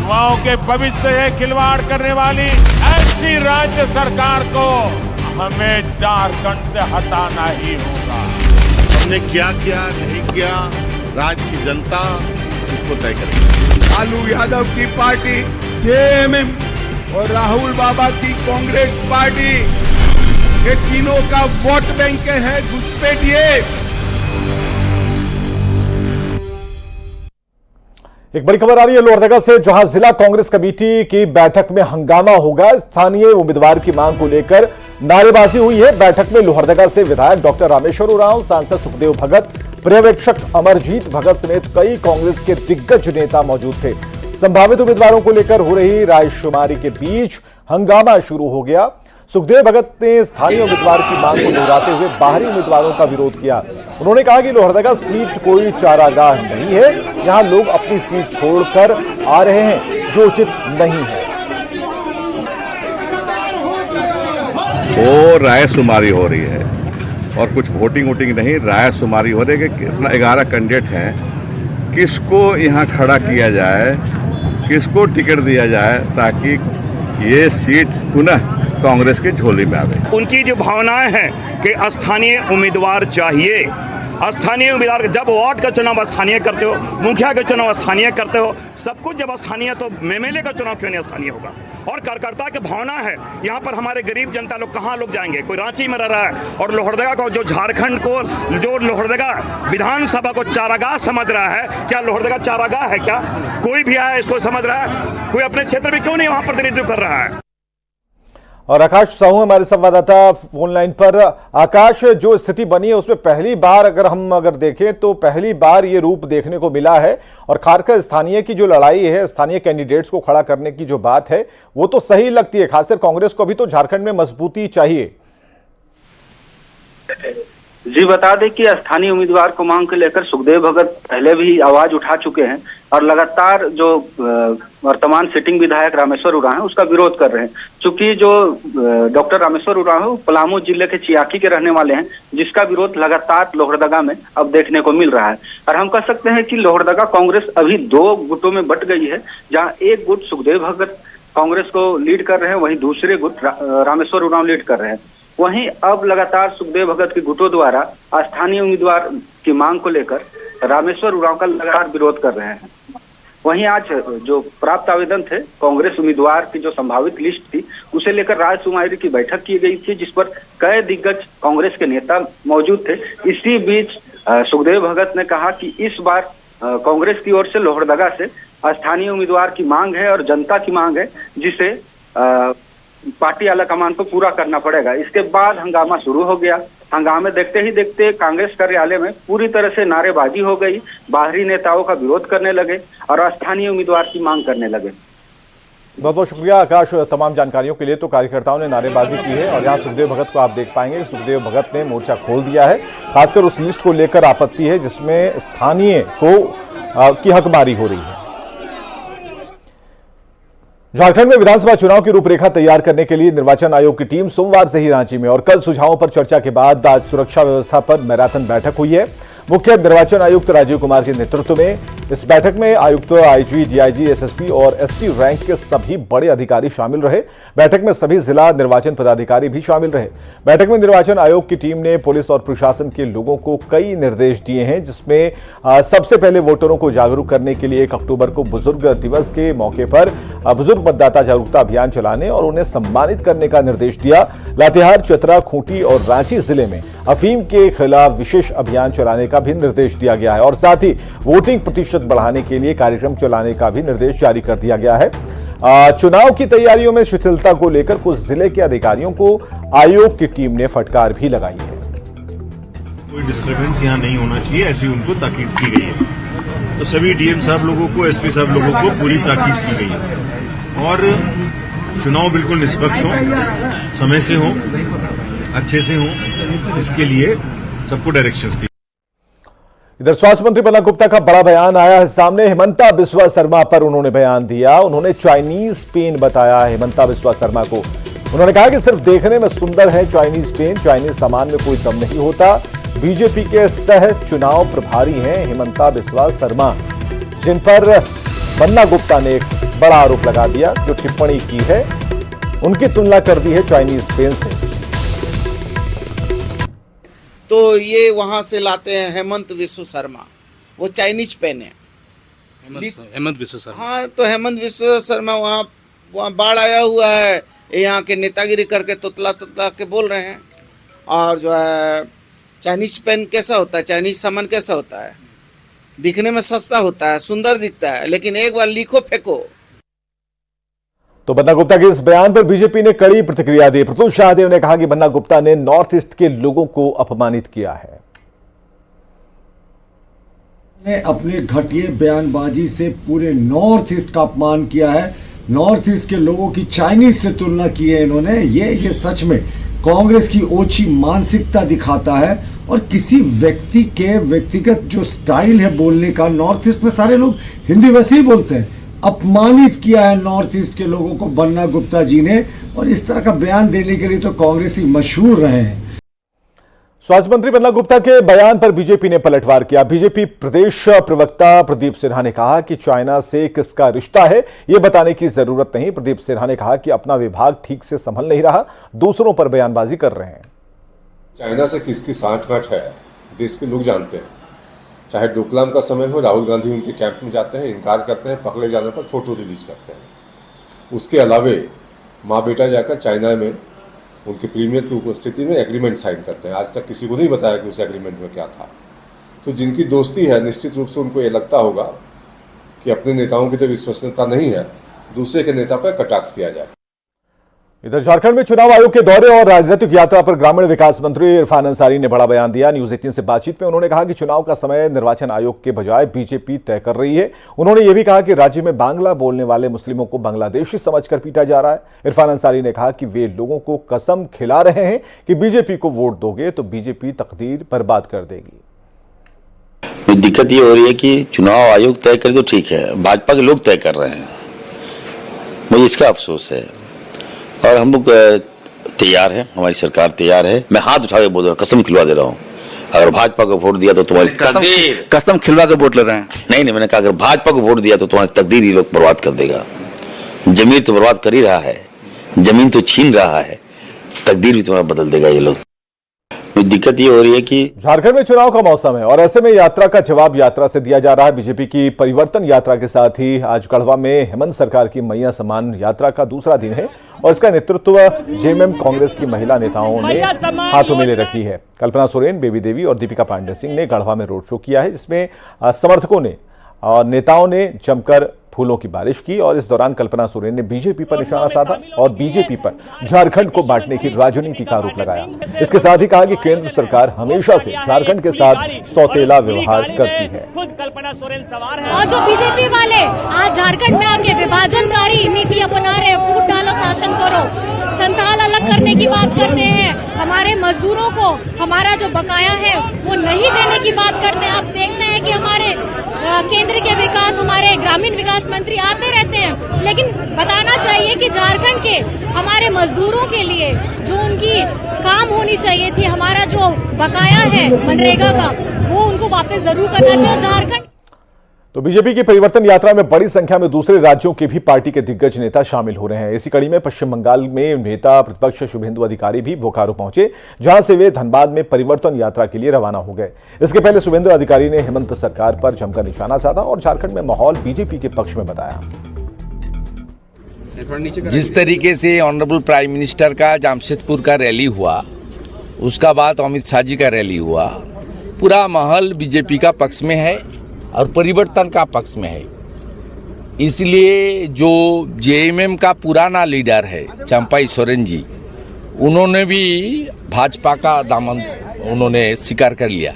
युवाओं के भविष्य से खिलवाड़ करने वाली ऐसी राज्य सरकार को हमें झारखंड से हटाना ही होगा। हमने क्या किया नहीं किया, राज्य की जनता इसको तय करेगी। लालू यादव की पार्टी जेएमएम और राहुल बाबा की कांग्रेस पार्टी, ये तीनों का वोट बैंक है घुसपैठिए। एक बड़ी खबर आ रही है लोहरदगा से, जहां जिला कांग्रेस कमेटी की बैठक में हंगामा होगा। स्थानीय उम्मीदवार की मांग को लेकर नारेबाजी हुई है। बैठक में लोहरदगा से विधायक डॉक्टर रामेश्वर उरांव, सांसद सुखदेव भगत, पर्यवेक्षक अमरजीत भगत समेत कई कांग्रेस के दिग्गज नेता मौजूद थे। संभावित उम्मीदवारों को लेकर हो रही रायशुमारी के बीच हंगामा शुरू हो गया। सुखदेव भगत ने स्थानीय उम्मीदवार की मांग को दोहराते हुए बाहरी उम्मीदवारों का विरोध किया। उन्होंने कहा कि लोहरदगा सीट कोई चारागाह नहीं है, यहां लोग अपनी सीट छोड़कर आ रहे हैं, जो उचित नहीं है। वो रायशुमारी हो रही है और कुछ वोटिंग नहीं, रायशुमारी हो रही है कि कितना 11 कैंडिडेट हैं, किसको यहाँ खड़ा किया जाए, किसको टिकट दिया जाए ताकि ये सीट पुनः कांग्रेस की झोली में आवे। उनकी जो भावनाएं हैं कि स्थानीय उम्मीदवार चाहिए, स्थानीय उम्मीदवार, जब वार्ड का चुनाव स्थानीय करते हो, मुखिया का चुनाव स्थानीय करते हो, सब कुछ जब स्थानीय, तो एमएलए का चुनाव क्यों नहीं स्थानीय होगा। और कार्यकर्ता की भावना है, यहाँ पर हमारे गरीब जनता लोग कहाँ लोग जाएंगे, कोई रांची में रह रहा है और लोहरदगा को, जो झारखंड को, जो लोहरदगा विधानसभा को चारागाह समझ रहा है, क्या लोहरदगा चारागाह है क्या? कोई भी आया इसको समझ रहा है? कोई अपने क्षेत्र में क्यों नहीं वहाँ प्रतिनिधित्व कर रहा है? और आकाश साहू हमारे संवाददाता फोन लाइन पर। आकाश, जो स्थिति बनी है उसमें पहली बार अगर देखें तो पहली बार ये रूप देखने को मिला है, और खासकर स्थानीय की जो लड़ाई है, स्थानीय कैंडिडेट्स को खड़ा करने की जो बात है, वो तो सही लगती है। खासकर कांग्रेस को अभी तो झारखंड में मजबूती चाहिए। जी, बता दें कि स्थानीय उम्मीदवार को मांग को लेकर सुखदेव भगत पहले भी आवाज उठा चुके हैं और लगातार जो वर्तमान सिटिंग विधायक रामेश्वर उरांव है उसका विरोध कर रहे हैं। चूंकि जो डॉक्टर रामेश्वर उरांव पलामू जिले के चियाकी के रहने वाले हैं, जिसका विरोध लगातार लोहरदगा में अब देखने को मिल रहा है। और हम कह सकते हैं कि लोहरदगा कांग्रेस अभी 2 गुटों में बंट गई है, जहाँ एक गुट सुखदेव भगत कांग्रेस को लीड कर रहे हैं, वहीं दूसरे गुट रामेश्वर उरांव लीड कर रहे हैं। वहीं अब लगातार सुखदेव भगत के गुटों द्वारा स्थानीय उम्मीदवार की मांग को लेकर रामेश्वर उरांव का लगातार विरोध कर रहे हैं। वहीं आज जो प्राप्त आवेदन थे, कांग्रेस उम्मीदवार की जो संभावित लिस्ट थी, उसे लेकर रायशुमारी की बैठक की गई थी, जिस पर कई दिग्गज कांग्रेस के नेता मौजूद थे। इसी बीच सुखदेव भगत ने कहा कि इस बार कांग्रेस की ओर से लोहरदगा से स्थानीय उम्मीदवार की मांग है और जनता की मांग है, जिसे पार्टी आला कमान को पूरा करना पड़ेगा। इसके बाद हंगामा शुरू हो गया। हंगामे देखते ही देखते कांग्रेस कार्यालय में पूरी तरह से नारेबाजी हो गई, बाहरी नेताओं का विरोध करने लगे और स्थानीय उम्मीदवार की मांग करने लगे। बहुत बहुत शुक्रिया आकाश तमाम जानकारियों के लिए। तो कार्यकर्ताओं ने नारेबाजी की है और यहाँ सुखदेव भगत को आप देख पाएंगे, सुखदेव भगत ने मोर्चा खोल दिया है। खासकर उस लिस्ट को लेकर आपत्ति है जिसमें स्थानीय को की हकमारी हो रही है। झारखंड में विधानसभा चुनाव की रूपरेखा तैयार करने के लिए निर्वाचन आयोग की टीम सोमवार से ही रांची में, और कल सुझावों पर चर्चा के बाद आज सुरक्षा व्यवस्था पर मैराथन बैठक हुई है। मुख्य निर्वाचन आयुक्त राजीव कुमार के नेतृत्व में इस बैठक में आयुक्त, आईजी, डीआईजी, एसएसपी और एसपी रैंक के सभी बड़े अधिकारी शामिल रहे। बैठक में सभी जिला निर्वाचन पदाधिकारी भी शामिल रहे। बैठक में निर्वाचन आयोग की टीम ने पुलिस और प्रशासन के लोगों को कई निर्देश दिए हैं, जिसमें सबसे पहले वोटरों को जागरूक करने के लिए 1 अक्टूबर को बुजुर्ग दिवस के मौके पर बुजुर्ग मतदाता जागरूकता अभियान चलाने और उन्हें सम्मानित करने का निर्देश दिया। लातेहार, चतरा, खूंटी और रांची जिले में अफीम के खिलाफ विशेष अभियान चलाने का भी निर्देश दिया गया है और साथ ही वोटिंग प्रतिशत बढ़ाने के लिए कार्यक्रम चलाने का भी निर्देश जारी कर दिया गया है। चुनाव की तैयारियों में शिथिलता को लेकर कुछ जिले के अधिकारियों को आयोग की टीम ने फटकार भी लगाई है। कोई डिस्टर्बेंस यहाँ नहीं होना चाहिए, ऐसी उनको ताकीद की गई है। तो सभी डीएम साहब लोगों को, एसपी साहब लोगों को पूरी ताकीद की गई है और चुनाव बिल्कुल निष्पक्ष हो, समय से हो, अच्छे से हो, इसके लिए सबको डायरेक्शंस दी। इधर स्वास्थ्य मंत्री बन्ना गुप्ता का बड़ा बयान आया है सामने। हिमंता बिस्वा शर्मा पर उन्होंने बयान दिया। उन्होंने चाइनीज पेन बताया हिमंता बिस्वा शर्मा को। उन्होंने कहा कि सिर्फ देखने में सुंदर है चाइनीज पेन, चाइनीज सामान में कोई दम नहीं होता। बीजेपी के सह चुनाव प्रभारी हैं हिमंता बिस्वा शर्मा, जिन पर बन्ना गुप्ता ने एक बड़ा आरोप लगा दिया। जो टिप्पणी की है उनकी तुलना कर दी है चाइनीज पेन से। तो ये वहां से लाते हैं हेमंत विश्व शर्मा, वो चाइनीज पेन है। हेमंत विश्व शर्मा, हाँ, तो हेमंत विश्व शर्मा वहाँ बाढ़ आया हुआ है, यहाँ के नेतागिरी करके तुतला के बोल रहे हैं। और जो है चाइनीज पेन कैसा होता है, चाइनीज सामान कैसा होता है, दिखने में सस्ता होता है, सुंदर दिखता है, लेकिन एक बार लिखो फेंको। तो बन्ना गुप्ता के इस बयान पर बीजेपी ने कड़ी प्रतिक्रिया दी। प्रत्युष शाहदेव ने कहा कि बन्ना गुप्ता ने नॉर्थ ईस्ट के लोगों को अपमानित किया है। ने अपने घटिया बयानबाजी से पूरे नॉर्थ ईस्ट का अपमान किया है। नॉर्थ ईस्ट के लोगों की चाइनीज से तुलना की है इन्होंने। ये सच में कांग्रेस की ओछी मानसिकता दिखाता है। और किसी व्यक्ति के व्यक्तिगत जो स्टाइल है बोलने का, नॉर्थ ईस्ट में सारे लोग हिंदी वैसे ही बोलते हैं, अपमानित किया है नॉर्थ ईस्ट के लोगों को बन्ना गुप्ता जी ने। और इस तरह का बयान देने के लिए तो कांग्रेसी मशहूर रहे हैं। स्वास्थ्य मंत्री बन्ना गुप्ता के बयान पर बीजेपी ने पलटवार किया। बीजेपी प्रदेश प्रवक्ता प्रदीप सिन्हा ने कहा कि चाइना से किसका रिश्ता है ये बताने की जरूरत नहीं। प्रदीप सिन्हा ने कहा कि अपना विभाग ठीक से संभल नहीं रहा, दूसरों पर बयानबाजी कर रहे हैं। चाइना से किसकी सांठ-गांठ है देश के लोग जानते हैं। चाहे डोकलाम का समय हो, राहुल गांधी उनके कैंप में जाते हैं, इनकार करते हैं, पकड़े जाने पर फोटो रिलीज करते हैं। उसके अलावे माँ बेटा जाकर चाइना में उनके प्रीमियर की उपस्थिति में एग्रीमेंट साइन करते हैं। आज तक किसी को नहीं बताया कि उस एग्रीमेंट में क्या था। तो जिनकी दोस्ती है, निश्चित रूप से उनको ये लगता होगा कि अपने नेताओं की तो विश्वसनीयता नहीं है, दूसरे के नेता पर कटाक्ष किया जाए। इधर झारखंड में चुनाव आयोग के दौरे और राजनीतिक यात्रा पर ग्रामीण विकास मंत्री इरफान अंसारी ने बड़ा बयान दिया। न्यूज 18 से बातचीत में उन्होंने कहा कि चुनाव का समय निर्वाचन आयोग के बजाय बीजेपी तय कर रही है। उन्होंने यह भी कहा कि राज्य में बांग्ला बोलने वाले मुस्लिमों को बांग्लादेशी समझकर पीटा जा रहा है। इरफान अंसारी ने कहा कि वे लोगों को कसम खिला रहे हैं कि बीजेपी को वोट दोगे तो बीजेपी तकदीर बर्बाद कर देगी। दिक्कत ये हो रही है कि चुनाव आयोग तय करे तो ठीक है, भाजपा के लोग तय कर रहे हैं। मुझे इसका अफसोस है। और हम लोग तैयार हैं, हमारी सरकार तैयार है। मैं हाथ उठा के बोल रहा हूँ, कसम खिलवा दे रहा हूँ, अगर भाजपा को वोट दिया तो तुम्हारी तकदीर। कसम खिलवा के वोट ले रहे हैं? नहीं, मैंने कहा अगर भाजपा को वोट दिया तो तुम्हारी तकदीर ये लोग बर्बाद कर देगा। जमीन तो बर्बाद कर ही रहा है, जमीन तो छीन रहा है, तकदीर भी तुम्हारा बदल देगा ये लोग। दिक्कत ये हो रही है कि झारखंड में चुनाव का मौसम है और ऐसे में यात्रा का जवाब यात्रा से दिया जा रहा है। बीजेपी की परिवर्तन यात्रा के साथ ही आज गढ़वा में हेमंत सरकार की मैया सम्मान यात्रा का दूसरा दिन है और इसका नेतृत्व जेएमएम कांग्रेस की महिला नेताओं ने हाथों में ले रखी है। कल्पना सोरेन, बेबी देवी और दीपिका पांडे सिंह ने गढ़वा में रोड शो किया है, जिसमें समर्थकों ने और नेताओं ने जमकर फूलों की बारिश की। और इस दौरान कल्पना सोरेन ने बीजेपी पर निशाना साधा और बीजेपी पर झारखंड को बांटने की राजनीति का आरोप लगाया। इसके साथ ही कहा कि केंद्र सरकार हमेशा से झारखंड के साथ सौतेला व्यवहार करती है। खुद कल्पना सोरेन सवार है। और जो बीजेपी वाले आज झारखंड में आके विभाजनकारी नीति अपना रहे, फूट डालो शासन करो, संथाल अलग करने की बात करते हैं, हमारे मजदूरों को हमारा जो बकाया है वो नहीं देने की बात करते हैं। आप देखते हैं कि हमारे केंद्र के विकास, हमारे ग्रामीण विकास मंत्री आते रहते हैं, लेकिन बताना चाहिए कि झारखंड के हमारे मजदूरों के लिए जो उनकी काम होनी चाहिए थी, हमारा जो बकाया है मनरेगा का, वो उनको वापस जरूर करना चाहिए। झारखंड तो बीजेपी की परिवर्तन यात्रा में बड़ी संख्या में दूसरे राज्यों के भी पार्टी के दिग्गज नेता शामिल हो रहे हैं। इसी कड़ी में पश्चिम बंगाल में नेता प्रतिपक्ष शुभेंदु अधिकारी भी बोकारो पहुंचे, जहां से वे धनबाद में परिवर्तन यात्रा के लिए रवाना हो गए। इसके पहले शुभेंदु अधिकारी ने हेमंत सरकार पर जमकर निशाना साधा और झारखंड में माहौल बीजेपी के पक्ष में बताया। जिस तरीके से ऑनरेबल प्राइम मिनिस्टर का जमशेदपुर का रैली हुआ, उसका बाद अमित शाह जी का रैली हुआ, पूरा माहौल बीजेपी का पक्ष में है और परिवर्तन का पक्ष में है। इसलिए जो जेएमएम का पुराना लीडर है चंपाई सोरेन जी, उन्होंने भी भाजपा का दामन उन्होंने स्वीकार कर लिया।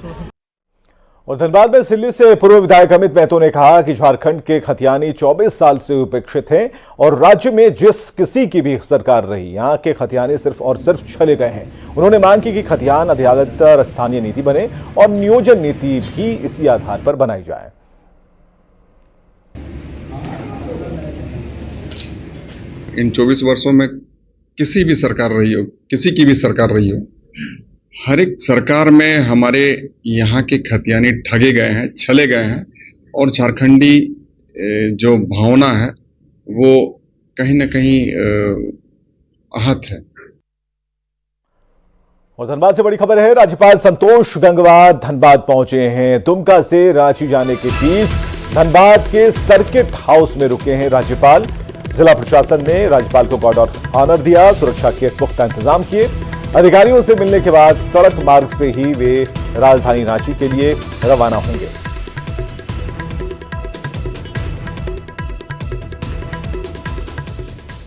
और धनबाद में सिल्ली से पूर्व विधायक अमित महतो ने कहा कि झारखंड के खतियानी 24 साल से उपेक्षित हैं और राज्य में जिस किसी की भी सरकार रही, यहां के खतियानी सिर्फ और सिर्फ चले गए हैं। उन्होंने मांग की कि खतियान अदालत स्थानीय नीति बने और नियोजन नीति भी इसी आधार पर बनाई जाए। इन 24 वर्षों में किसी भी सरकार रही हो, किसी की भी सरकार रही हो, हर एक सरकार में हमारे यहाँ के खतियानी ठगे गए हैं, छले गए हैं और झारखंडी जो भावना है वो कहीं ना कहीं आहत है। और धनबाद से बड़ी खबर है, राज्यपाल संतोष गंगवार धनबाद पहुंचे हैं। दुमका से रांची जाने के बीच धनबाद के सर्किट हाउस में रुके हैं राज्यपाल। जिला प्रशासन ने राज्यपाल को गार्ड ऑफ ऑनर दिया, सुरक्षा के पुख्ता इंतजाम किए। अधिकारियों से मिलने के बाद सड़क मार्ग से ही वे राजधानी रांची के लिए रवाना होंगे।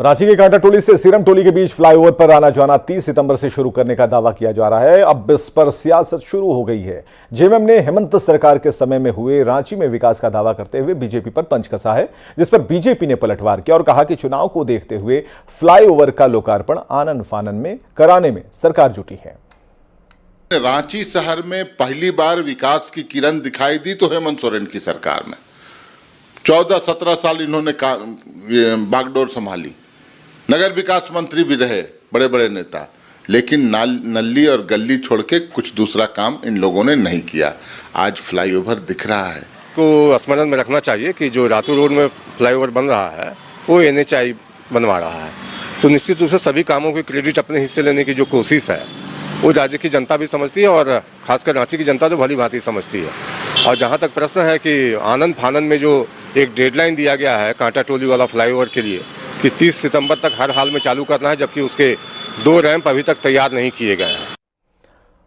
रांची के कांटा टोली से सीरम टोली के बीच फ्लाईओवर पर आना जाना 30 सितंबर से शुरू करने का दावा किया जा रहा है। अब इस पर सियासत शुरू हो गई है। जेएमएम ने हेमंत सरकार के समय में हुए रांची में विकास का दावा करते हुए बीजेपी पर तंज कसा है, जिस पर बीजेपी ने पलटवार किया और कहा कि चुनाव को देखते हुए फ्लाईओवर का लोकार्पण आनन फानन में कराने में सरकार जुटी है। रांची शहर में पहली बार विकास की किरण दिखाई दी तो हेमंत सोरेन की सरकार में 14-17 साल इन्होंने बागडोर संभाली, नगर विकास मंत्री भी रहे, बड़े बड़े नेता, लेकिन नल्ली और गली छोड़ के कुछ दूसरा काम इन लोगों ने नहीं किया। आज फ्लाईओवर दिख रहा है। को स्मरण में रखना चाहिए कि जो रातू रोड में फ्लाईओवर बन रहा है वो NHAI बनवा रहा है, तो निश्चित रूप से सभी कामों के क्रेडिट अपने हिस्से लेने की जो कोशिश है वो राज्य की जनता भी समझती है और खासकर रांची की जनता तो भली भांति समझती है। और जहाँ तक प्रश्न है कि आनंद फानन में जो एक डेडलाइन दिया गया है कांटा टोली वाला फ्लाईओवर के लिए कि 30 सितंबर तक हर हाल में चालू करना है, जबकि उसके 2 रैंप अभी तक तैयार नहीं किए गए हैं।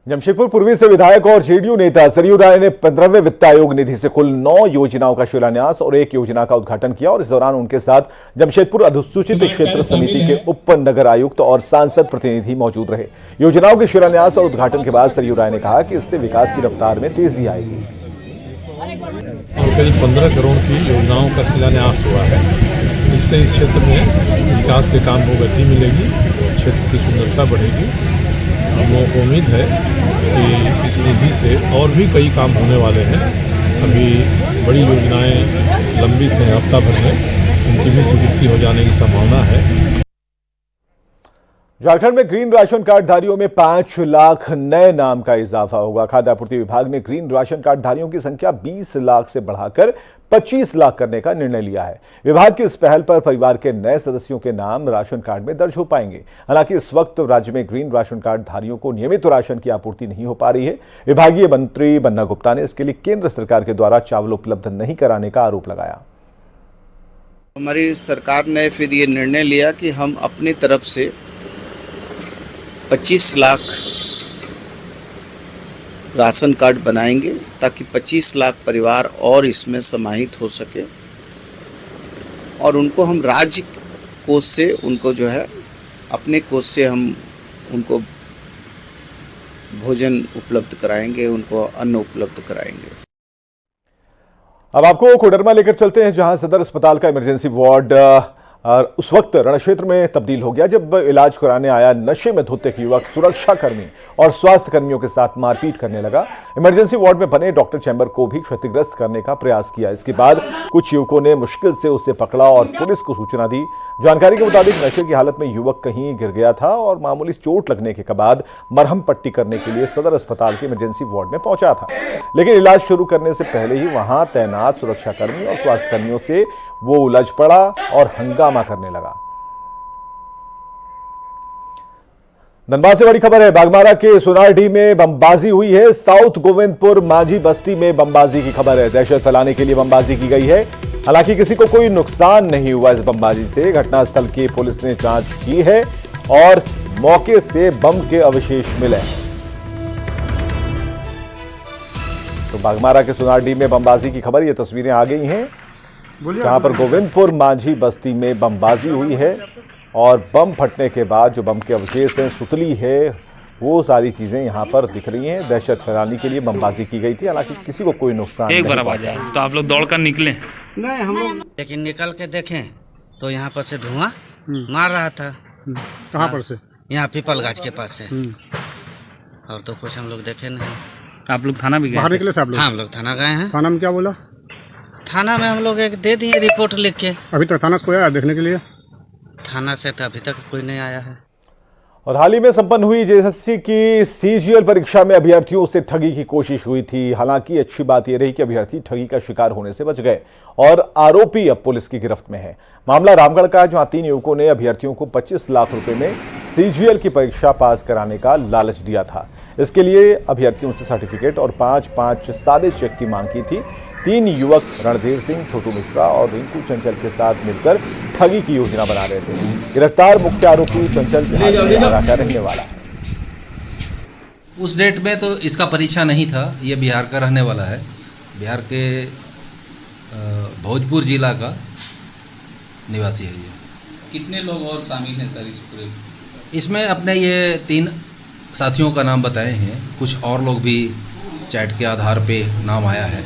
जमशेदपुर पूर्वी से विधायक और जेडीयू नेता सरयू राय ने 15वें वित्त आयोग निधि से कुल 9 योजनाओं का शिलान्यास और 1 योजना का उद्घाटन किया और इस दौरान उनके साथ जमशेदपुर अधिसूचित क्षेत्र समिति के उप नगर आयुक्त और सांसद प्रतिनिधि मौजूद रहे। योजनाओं के शिलान्यास और उद्घाटन के बाद सरयू राय ने कहा कि इससे विकास की रफ्तार में तेजी आएगी। और करीब 15 करोड़ की योजनाओं का शिलान्यास हुआ है। इससे इस क्षेत्र में विकास के काम को गति मिलेगी, क्षेत्र की सुंदरता बढ़ेगी। हम लोगों को उम्मीद है कि इस निधि से और भी कई काम होने वाले हैं। अभी बड़ी योजनाएं लंबित हैं, हफ्ता भर में उनकी भी स्वीकृति हो जाने की संभावना है। झारखंड में ग्रीन राशन कार्ड धारियों में 5 लाख नए नाम का इजाफा होगा। खाद्य आपूर्ति विभाग ने ग्रीन राशन कार्ड धारियों की संख्या 20 लाख से बढ़ाकर 25 लाख करने का निर्णय लिया है। विभाग की इस पहल पर परिवार के नए सदस्यों के नाम राशन कार्ड में दर्ज हो पाएंगे। हालांकि इस वक्त राज्य में ग्रीन राशन कार्ड धारियों को नियमित राशन की आपूर्ति नहीं हो पा रही है। विभागीय मंत्री बन्ना गुप्ता ने इसके लिए केंद्र सरकार के द्वारा चावल उपलब्ध नहीं कराने का आरोप लगाया। हमारी सरकार ने फिर ये निर्णय लिया कि हम अपनी तरफ से 25 लाख राशन कार्ड बनाएंगे ताकि 25 लाख परिवार और इसमें समाहित हो सके और उनको हम राज्य कोष से उनको जो है अपने कोष से हम उनको भोजन उपलब्ध कराएंगे, उनको अन्न उपलब्ध कराएंगे। अब आपको कोडरमा लेकर चलते हैं, जहां सदर अस्पताल का इमरजेंसी वार्ड उस वक्त रणक्षेत्र में तब्दील हो गया जब इलाज कराने आया नशे में धुत एक युवक सुरक्षाकर्मी और स्वास्थ्य कर्मियों के साथ मारपीट करने लगा। इमरजेंसी वार्ड में बने डॉक्टर चैम्बर को भी क्षतिग्रस्त करने का प्रयास किया। इसके बाद कुछ युवकों ने मुश्किल से उसे पकड़ा और पुलिस को सूचना दी। जानकारी के मुताबिक नशे की हालत में युवक कहीं गिर गया था और मामूली चोट लगने के बाद मरहम पट्टी करने के लिए सदर अस्पताल के इमरजेंसी वार्ड में पहुंचा था, लेकिन इलाज शुरू करने से पहले ही वहां तैनात सुरक्षाकर्मी और स्वास्थ्य कर्मियों से वो उलझ पड़ा और हंगामा करने लगा। धनबाद से बड़ी खबर है, बागमारा के सोनारडीह में बमबाजी हुई है। साउथ गोविंदपुर माझी बस्ती में बमबाजी की खबर है। दहशत फैलाने के लिए बमबाजी की गई है। हालांकि किसी को कोई नुकसान नहीं हुआ इस बमबाजी से। घटनास्थल की पुलिस ने जांच की है और मौके से बम के अवशेष मिले हैं। तो बागमारा के सोनारडीह में बमबाजी की खबर, ये तस्वीरें आ गई हैं जहां पर गोविंदपुर माझी बस्ती में बमबाजी हुई है और बम फटने के बाद जो बम के अवशेष हैं, सुतली है, वो सारी चीजें यहां पर दिख रही हैं। दहशत फैलाने के लिए बमबाजी की गई थी। हालांकि किसी को कोई नुकसान नहीं पहुंचा। तो आप लोग दौड़कर निकले? नहीं, हम लोग लेकिन निकल के देखें तो यहाँ पर से धुआं मार रहा था। कहाँ पर से? यहाँ पीपल गाछ के पास से। और तो कुछ हम लोग देखे नहीं। आप लोग थाना भी गए? बाहर निकले थे आप लोग? हाँ, हम लोग थाना गए हैं। थाना में क्या बोला? थाना में हम लोग एक दे दिए रिपोर्ट लिख के। अभी तक थाना से कोई आया देखने के लिए? थाना से तो अभी तक कोई नहीं आया है। और हाल ही में संपन्न हुई जेएसएससी की सीजीएल परीक्षा में अभ्यर्थियों से ठगी की कोशिश हुई थी। हालांकि अच्छी बात यह रही कि अभ्यर्थी ठगी का शिकार होने से बच गए और आरोपी अब पुलिस की गिरफ्त में है। मामला रामगढ़ का, जहां 3 युवकों ने अभ्यर्थियों को 25 लाख रुपए में सीजीएल की परीक्षा पास कराने का लालच दिया था। इसके लिए अभ्यर्थियों से सर्टिफिकेट और 5-5 सादे चेक की मांग की थी। 3 युवक रणधीर सिंह, छोटू मिश्रा और रिंकू चंचल के साथ मिलकर ठगी की योजना बना रहे थे। गिरफ्तार मुख्य आरोपी चंचल बिहार का रहने वाला है। उस डेट में तो इसका परीक्षा नहीं था, ये बिहार का रहने वाला है। बिहार के भोजपुर जिला का निवासी है ये। कितने लोग और शामिल हैं सर इस पूरे? इसमें अपने ये 3 साथियों का नाम बताए हैं, कुछ और लोग भी चैट के आधार पे नाम आया है।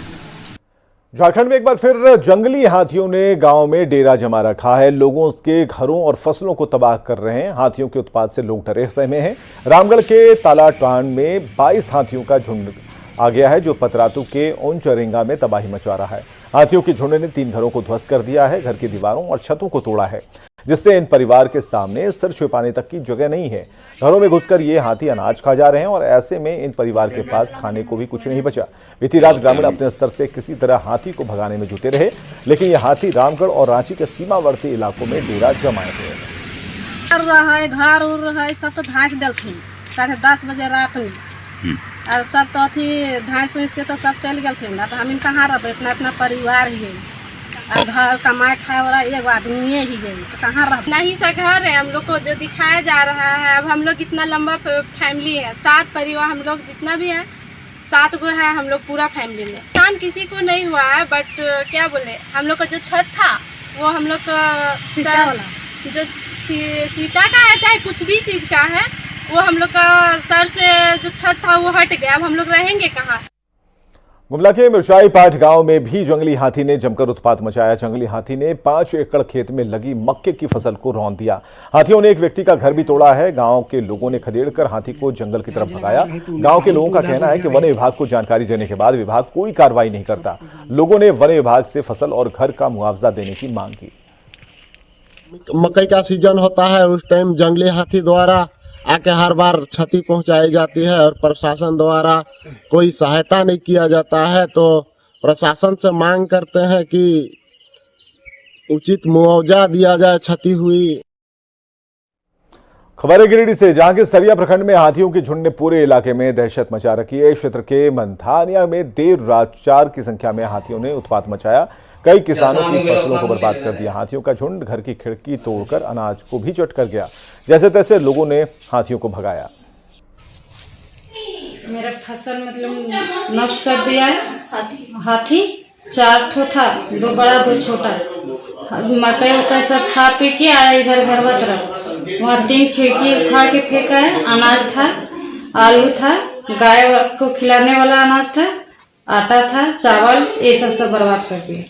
झारखंड में एक बार फिर जंगली हाथियों ने गांव में डेरा जमा रखा है। लोगों के घरों और फसलों को तबाह कर रहे हैं। हाथियों के उत्पात से लोग डरे सहमे हैं। रामगढ़ के तालाटांड में 22 हाथियों का झुंड आ गया है, जो पतरातू के ऊंचरेंगा में तबाही मचा रहा है। हाथियों के झुंड ने 3 घरों को ध्वस्त कर दिया है, घर की दीवारों और छतों को तोड़ा है, जिससे इन परिवार के सामने सिर छुपाने तक की जगह नहीं है। घरों में घुसकर ये हाथी अनाज खा जा रहे हैं और ऐसे में इन परिवार के पास खाने को भी कुछ नहीं बचा। बीती रात ग्रामीण अपने स्तर से किसी तरह हाथी को भगाने में जुटे रहे, लेकिन ये हाथी रामगढ़ और रांची के सीमावर्ती इलाकों में डेरा जमाए हुए हैं। घर उड़ रहा है, सब तो धाँच दिलखिन 10:30 बजे रात में, और सब तो अथी धाँच के तो सब चल गए। हम कहाँ रह, इतना परिवार ही है, और घर कमाए खाए वाला एक आदमी ही है, तो कहाँ रह। नहीं सा घर है हम लोग को जो दिखाया जा रहा है। अब हम लोग इतना लंबा फैमिली है, 7 परिवार हम लोग जितना भी है, 7 गो है हम लोग पूरा फैमिली में। नुकसान किसी को नहीं हुआ है, बट क्या बोले, हम लोग का जो छत था वो हम लोग का जो सीटा का है, चाहे कुछ भी चीज का है, वो हम लोग का सर से जो छत था वो हट गया। अब हम लोग रहेंगे कहाँ? गुमला के मिर्चाई पाठ गांव में भी जंगली हाथी ने जमकर उत्पात मचाया। जंगली हाथी ने 5 एकड़ खेत में लगी मक्के की फसल को रौंद दिया। हाथियों ने एक व्यक्ति का घर भी तोड़ा है। गांव के लोगों ने खदेड़कर हाथी को जंगल की तरफ भगाया। गांव के लोगों का कहना है कि वन विभाग को जानकारी देने के बाद विभाग कोई कार्रवाई नहीं करता। लोगों ने वन विभाग से फसल और घर का मुआवजा देने की मांग की। मकई का सीजन होता है, उस टाइम जंगली हाथी द्वारा आके हर बार क्षति पहुंचाई जाती है और प्रशासन द्वारा कोई सहायता नहीं किया जाता है। तो प्रशासन से मांग करते हैं कि उचित मुआवजा दिया जाए क्षति हुई। खबर है गिरिडीह से, जहां के सरिया प्रखंड में हाथियों के झुंड ने पूरे इलाके में दहशत मचा रखी है। क्षेत्र के मंथानिया में देर रात 4 की संख्या में हाथियों ने उत्पात मचाया। कई किसानों की फसलों को बर्बाद कर दिया। हाथियों का झुंड घर की खिड़की तोड़कर अनाज को भी चट कर गया। जैसे तैसे लोगों ने हाथियों को भगाया। मेरा फसल मतलब नष्ट कर दिया है हाथी। 4 ठो था, 2 बड़ा 2 छोटा। मकई उकई सब खा पी के आया इधर घरवा तरफ। वहाँ 3 खिड़की उखाड़ के फेंका है। अनाज था, आलू था, गाय को खिलाने वाला अनाज था, आटा था, चावल, ये सब बर्बाद कर दिया।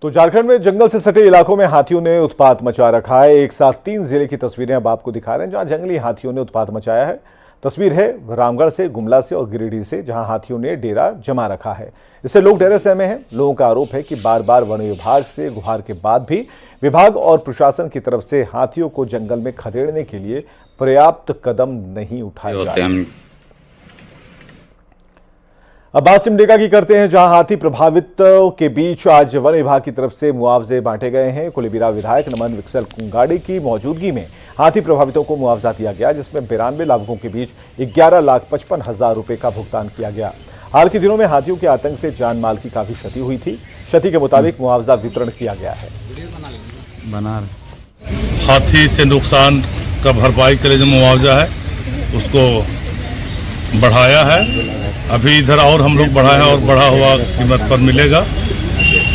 तो झारखंड में जंगल से सटे इलाकों में हाथियों ने उत्पात मचा रखा है। एक साथ 3 जिले की तस्वीरें अब आपको दिखा रहे हैं, जहां जंगली हाथियों ने उत्पात मचाया है। तस्वीर है रामगढ़ से, गुमला से और गिरिडीह से, जहां हाथियों ने डेरा जमा रखा है। इससे लोग डरे सहमे हैं। लोगों का आरोप है कि बार बार वन विभाग से गुहार के बाद भी विभाग और प्रशासन की तरफ से हाथियों को जंगल में खदेड़ने के लिए पर्याप्त कदम नहीं उठाए जा रहे। अब बात सिमडेगा की करते हैं, जहां हाथी प्रभावित के बीच आज वन विभाग की तरफ से मुआवजे बांटे गए हैं। कुलेबिरा विधायक नमन विक्सल कुंगाड़ी की मौजूदगी में हाथी प्रभावितों को मुआवजा दिया गया, जिसमें 92 लाभुकों के बीच 11,55,000 रुपए का भुगतान किया गया। हाल के दिनों में हाथियों के आतंक से जान माल की काफी क्षति हुई थी। क्षति के मुताबिक मुआवजा वितरण किया गया है। हाथी से नुकसान का भरपाई के लिए जो मुआवजा है उसको बढ़ाया है। अभी इधर और हम लोग बढ़ाया और बढ़ा हुआ कीमत पर मिलेगा,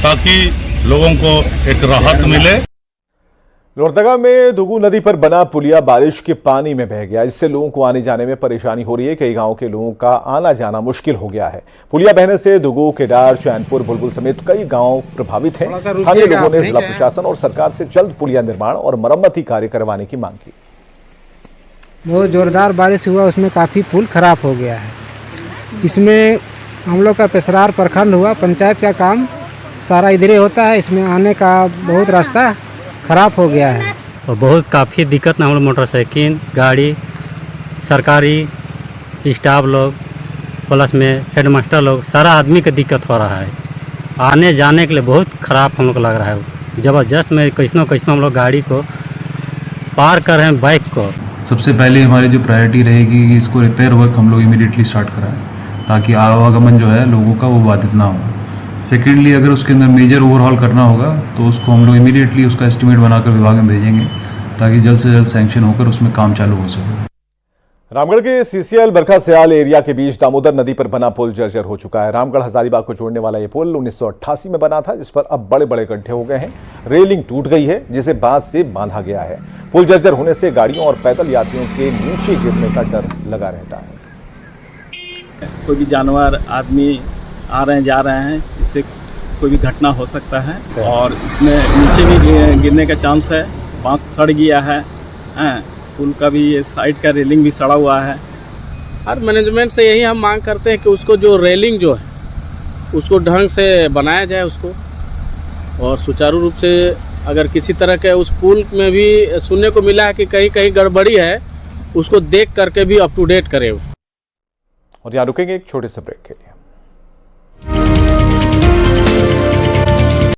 ताकि लोगों को एक राहत मिले। लोहरदगा में दुगू नदी पर बना पुलिया बारिश के पानी में बह गया, जिससे लोगों को आने जाने में परेशानी हो रही है। कई गांवों के लोगों का आना जाना मुश्किल हो गया है। पुलिया बहने से दुगू, केदार, चैनपुर, बुलबुल समेत कई गांव प्रभावित हैं। स्थानीय लोगों ने जिला प्रशासन और सरकार से जल्द पुलिया निर्माण और मरम्मती कार्य करवाने की मांग की। बहुत जोरदार बारिश हुआ, उसमें काफ़ी पुल खराब हो गया है। इसमें हम लोग का पेशरार प्रखंड हुआ, पंचायत का काम सारा इधर होता है। इसमें आने का बहुत रास्ता खराब हो गया है और बहुत काफ़ी दिक्कत ना, हम लोग मोटरसाइकिल गाड़ी सरकारी स्टाफ लोग प्लस में हेडमास्टर लोग, सारा आदमी को दिक्कत हो रहा है। आने जाने के लिए बहुत ख़राब हम लोग लग रहा है। ज़बरदस्त में कैसनो हम लोग गाड़ी को पार कर रहे हैं, बाइक को। सबसे पहले हमारी जो प्रायोरिटी रहेगी कि इसको रिपेयर वर्क हम लोग इमीडिएटली स्टार्ट कराएं, ताकि आवागमन जो है लोगों का वो बाधित ना हो। सेकेंडली, अगर उसके अंदर मेजर ओवरहॉल करना होगा तो उसको हम लोग इमीडिएटली उसका एस्टिमेट बनाकर विभाग में भेजेंगे, ताकि जल्द से जल्द सैंक्शन होकर उसमें काम चालू हो सके। रामगढ़ के सीसीएल बरखा सयाल एरिया के बीच दामोदर नदी पर बना पुल जर्जर हो चुका है। रामगढ़ हजारीबाग को जोड़ने वाला ये पुल 1988 में बना था, जिस पर अब बड़े बड़े गड्ढे हो गए हैं। रेलिंग टूट गई है, जिसे बांस से बांधा गया है। पुल जर्जर होने से गाड़ियों और पैदल यात्रियों के नीचे गिरने का डर लगा रहता है। कोई भी जानवर, आदमी आ रहे हैं, जा रहे हैं, इससे कोई भी घटना हो सकता है और इसमें नीचे भी गिरने का चांस है। बांस सड़ गया है, पुल का भी ये साइड का रेलिंग भी सड़ा हुआ है। हर मैनेजमेंट से यही हम मांग करते हैं कि उसको जो रेलिंग जो है उसको ढंग से बनाया जाए उसको, और सुचारू रूप से अगर किसी तरह के उस पुल में भी सुनने को मिला है कि कहीं कहीं गड़बड़ी है, उसको देख करके भी अप टू डेट करें उसको। और यहाँ रुकेंगे एक छोटे से ब्रेक के लिए।